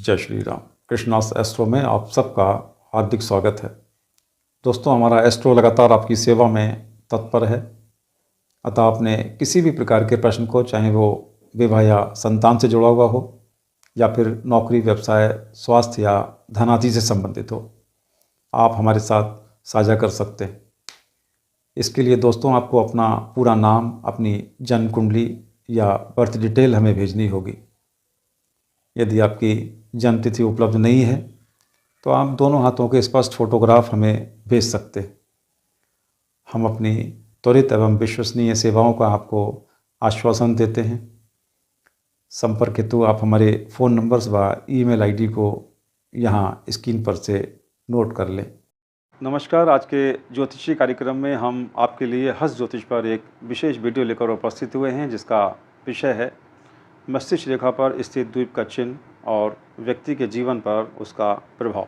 जय श्री राम। कृष्णास एस्ट्रो में आप सबका हार्दिक स्वागत है। दोस्तों, हमारा एस्ट्रो लगातार आपकी सेवा में तत्पर है। अतः आपने किसी भी प्रकार के प्रश्न को, चाहे वो विवाह या संतान से जुड़ा हुआ हो या फिर नौकरी, व्यवसाय, स्वास्थ्य या धनादि से संबंधित हो, आप हमारे साथ साझा कर सकते हैं। इसके लिए दोस्तों आपको अपना पूरा नाम, अपनी जन्म कुंडली या बर्थ डिटेल हमें भेजनी होगी। यदि आपकी जन्म तिथि उपलब्ध नहीं है तो आप दोनों हाथों के स्पष्ट फोटोग्राफ हमें भेज सकते हैं। हम अपनी त्वरित एवं विश्वसनीय सेवाओं का आपको आश्वासन देते हैं। संपर्क हेतु आप हमारे फ़ोन नंबर्स व ईमेल आईडी को यहाँ स्क्रीन पर से नोट कर लें। नमस्कार। आज के ज्योतिषी कार्यक्रम में हम आपके लिए हस्त ज्योतिष पर एक विशेष वीडियो लेकर उपस्थित हुए हैं, जिसका विषय है मस्तिष्क रेखा पर स्थित द्वीप का चिन्ह और व्यक्ति के जीवन पर उसका प्रभाव।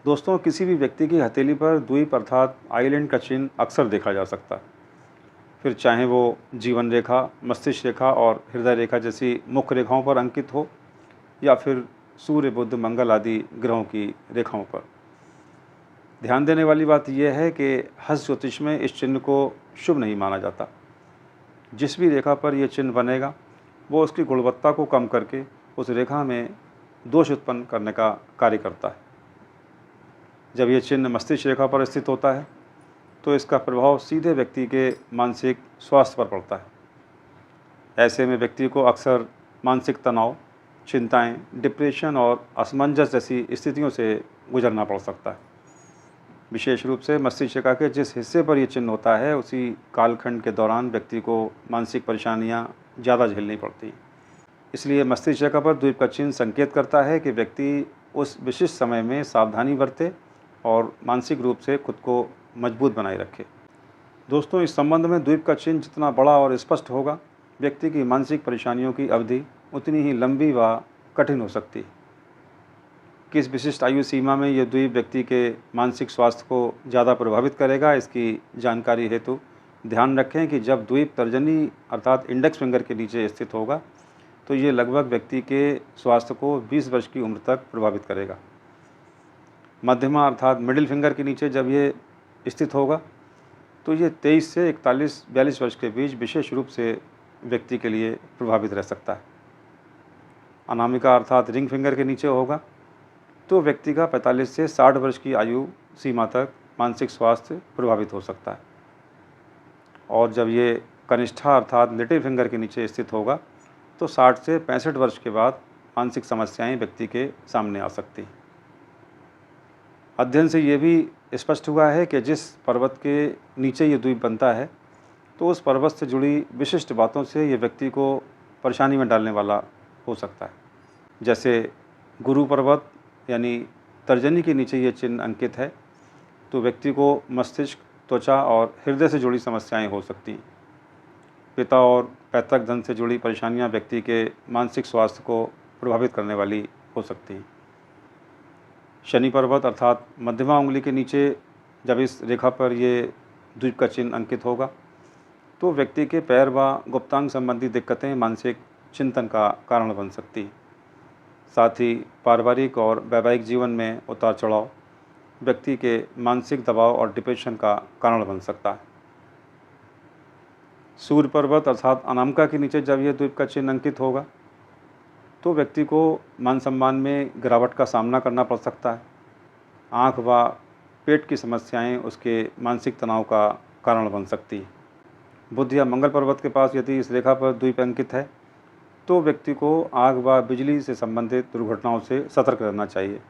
दोस्तों, किसी भी व्यक्ति की हथेली पर द्वीप अर्थात आइलैंड का चिन्ह अक्सर देखा जा सकता है। फिर चाहे वो जीवन रेखा, मस्तिष्क रेखा और हृदय रेखा जैसी मुख्य रेखाओं पर अंकित हो या फिर सूर्य, बुध, मंगल आदि ग्रहों की रेखाओं पर। ध्यान देने वाली बात यह है कि हस्त ज्योतिष में इस चिन्ह को शुभ नहीं माना जाता। जिस भी रेखा पर यह चिन्ह बनेगा वो उसकी गुणवत्ता को कम करके उस रेखा में दोष उत्पन्न करने का कार्य करता है। जब यह चिन्ह मस्तिष्क रेखा पर स्थित होता है तो इसका प्रभाव सीधे व्यक्ति के मानसिक स्वास्थ्य पर पड़ता है। ऐसे में व्यक्ति को अक्सर मानसिक तनाव, चिंताएं, डिप्रेशन और असमंजस जैसी स्थितियों से गुजरना पड़ सकता है। विशेष रूप से मस्तिष्क रेखा के जिस हिस्से पर यह चिन्ह होता है उसी कालखंड के दौरान व्यक्ति को मानसिक परेशानियां ज़्यादा झेलनी पड़ती हैं। इसलिए मस्तिष्क रेखा पर द्वीप का चिन्ह संकेत करता है कि व्यक्ति उस विशिष्ट समय में सावधानी बरते और मानसिक रूप से खुद को मजबूत बनाए रखे। दोस्तों, इस संबंध में द्वीप का चिन्ह जितना बड़ा और स्पष्ट होगा, व्यक्ति की मानसिक परेशानियों की अवधि उतनी ही लंबी व कठिन हो सकती है। किस विशिष्ट आयु सीमा में यह द्वीप व्यक्ति के मानसिक स्वास्थ्य को ज़्यादा प्रभावित करेगा, इसकी जानकारी हेतु ध्यान रखें कि जब द्वीप तर्जनी अर्थात इंडेक्स फिंगर के नीचे स्थित होगा तो ये लगभग व्यक्ति के स्वास्थ्य को 20 वर्ष की उम्र तक प्रभावित करेगा। मध्यमा अर्थात मिडिल फिंगर के नीचे जब ये स्थित होगा तो ये 23 से 41-42 वर्ष के बीच विशेष रूप से व्यक्ति के लिए प्रभावित रह सकता है। अनामिका अर्थात रिंग फिंगर के नीचे होगा तो व्यक्ति का 45 से 60 वर्ष की आयु सीमा तक मानसिक स्वास्थ्य प्रभावित हो सकता है। और जब ये कनिष्ठा अर्थात लिटिल फिंगर के नीचे स्थित होगा तो 60 से 65 वर्ष के बाद मानसिक समस्याएं व्यक्ति के सामने आ सकती हैं। अध्ययन से ये भी स्पष्ट हुआ है कि जिस पर्वत के नीचे ये द्वीप बनता है तो उस पर्वत से जुड़ी विशिष्ट बातों से ये व्यक्ति को परेशानी में डालने वाला हो सकता है। जैसे गुरु पर्वत यानी तर्जनी के नीचे ये चिन्ह अंकित है तो व्यक्ति को मस्तिष्क, त्वचा और हृदय से जुड़ी समस्याएं हो सकती हैं। पिता और पैतृक धन से जुड़ी परेशानियां व्यक्ति के मानसिक स्वास्थ्य को प्रभावित करने वाली हो सकती हैं। शनि पर्वत अर्थात मध्यमा उंगली के नीचे जब इस रेखा पर ये द्वीप का चिन्ह अंकित होगा तो व्यक्ति के पैर व गुप्तांग संबंधी दिक्कतें मानसिक चिंतन का कारण बन सकती हैं। साथ ही पारिवारिक और वैवाहिक जीवन में उतार चढ़ाव व्यक्ति के मानसिक दबाव और डिप्रेशन का कारण बन सकता है। सूर्य पर्वत अर्थात अनामिका के नीचे जब यह द्वीप का चिन्ह अंकित होगा तो व्यक्ति को मान सम्मान में गिरावट का सामना करना पड़ सकता है। आँख व पेट की समस्याएं उसके मानसिक तनाव का कारण बन सकती हैं। बुध या मंगल पर्वत के पास यदि इस रेखा पर द्वीप अंकित है तो व्यक्ति को आग व बिजली से संबंधित दुर्घटनाओं से सतर्क रहना चाहिए।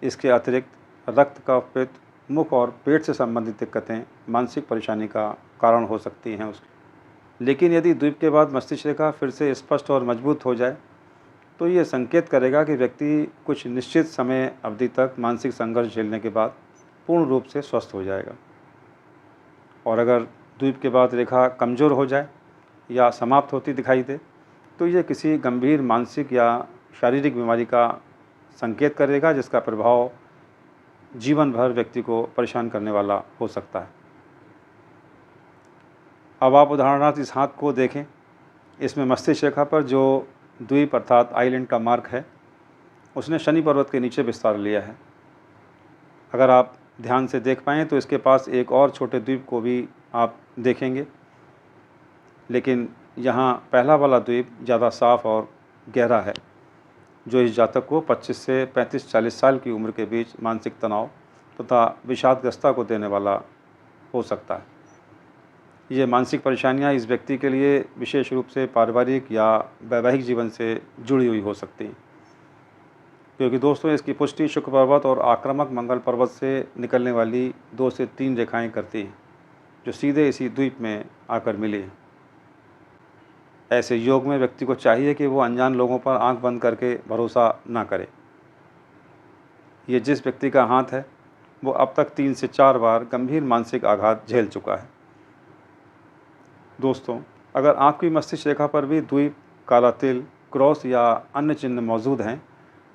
इसके अतिरिक्त रक्त, कफ, पित्त, मुख और पेट से संबंधित दिक्कतें मानसिक परेशानी का कारण हो सकती हैं उसकी। लेकिन यदि द्वीप के बाद मस्तिष्क रेखा फिर से स्पष्ट और मजबूत हो जाए तो ये संकेत करेगा कि व्यक्ति कुछ निश्चित समय अवधि तक मानसिक संघर्ष झेलने के बाद पूर्ण रूप से स्वस्थ हो जाएगा। और अगर द्वीप के बाद रेखा कमज़ोर हो जाए या समाप्त होती दिखाई दे तो ये किसी गंभीर मानसिक या शारीरिक बीमारी का संकेत करेगा, जिसका प्रभाव जीवन भर व्यक्ति को परेशान करने वाला हो सकता है। अब आप उदाहरणार्थ इस हाथ को देखें। इसमें मस्तिष्क रेखा पर जो द्वीप अर्थात आइलैंड का मार्क है उसने शनि पर्वत के नीचे विस्तार लिया है। अगर आप ध्यान से देख पाएँ तो इसके पास एक और छोटे द्वीप को भी आप देखेंगे, लेकिन यहाँ पहला वाला द्वीप ज़्यादा साफ और गहरा है, जो इस जातक को 25 से 35-40 साल की उम्र के बीच मानसिक तनाव तथा विषादग्रस्तता को देने वाला हो सकता है। ये मानसिक परेशानियाँ इस व्यक्ति के लिए विशेष रूप से पारिवारिक या वैवाहिक जीवन से जुड़ी हुई हो सकती हैं, क्योंकि दोस्तों इसकी पुष्टि शुक्र पर्वत और आक्रामक मंगल पर्वत से निकलने वाली 2 से 3 रेखाएं करती हैं, जो सीधे इसी द्वीप में आकर मिली हैं। ऐसे योग में व्यक्ति को चाहिए कि वो अनजान लोगों पर आंख बंद करके भरोसा ना करे। ये जिस व्यक्ति का हाथ है वो अब तक 3 से 4 बार गंभीर मानसिक आघात झेल चुका है। दोस्तों, अगर आपकी मस्तिष्क रेखा पर भी द्वीप, काला तिल, क्रॉस या अन्य चिन्ह मौजूद हैं,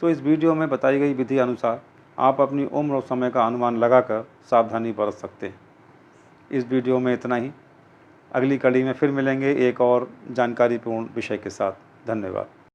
तो इस वीडियो में बताई गई विधि अनुसार आप अपनी उम्र और समय का अनुमान लगाकर सावधानी बरत सकते हैं। इस वीडियो में इतना ही। अगली कड़ी में फिर मिलेंगे एक और जानकारीपूर्ण विषय के साथ। धन्यवाद।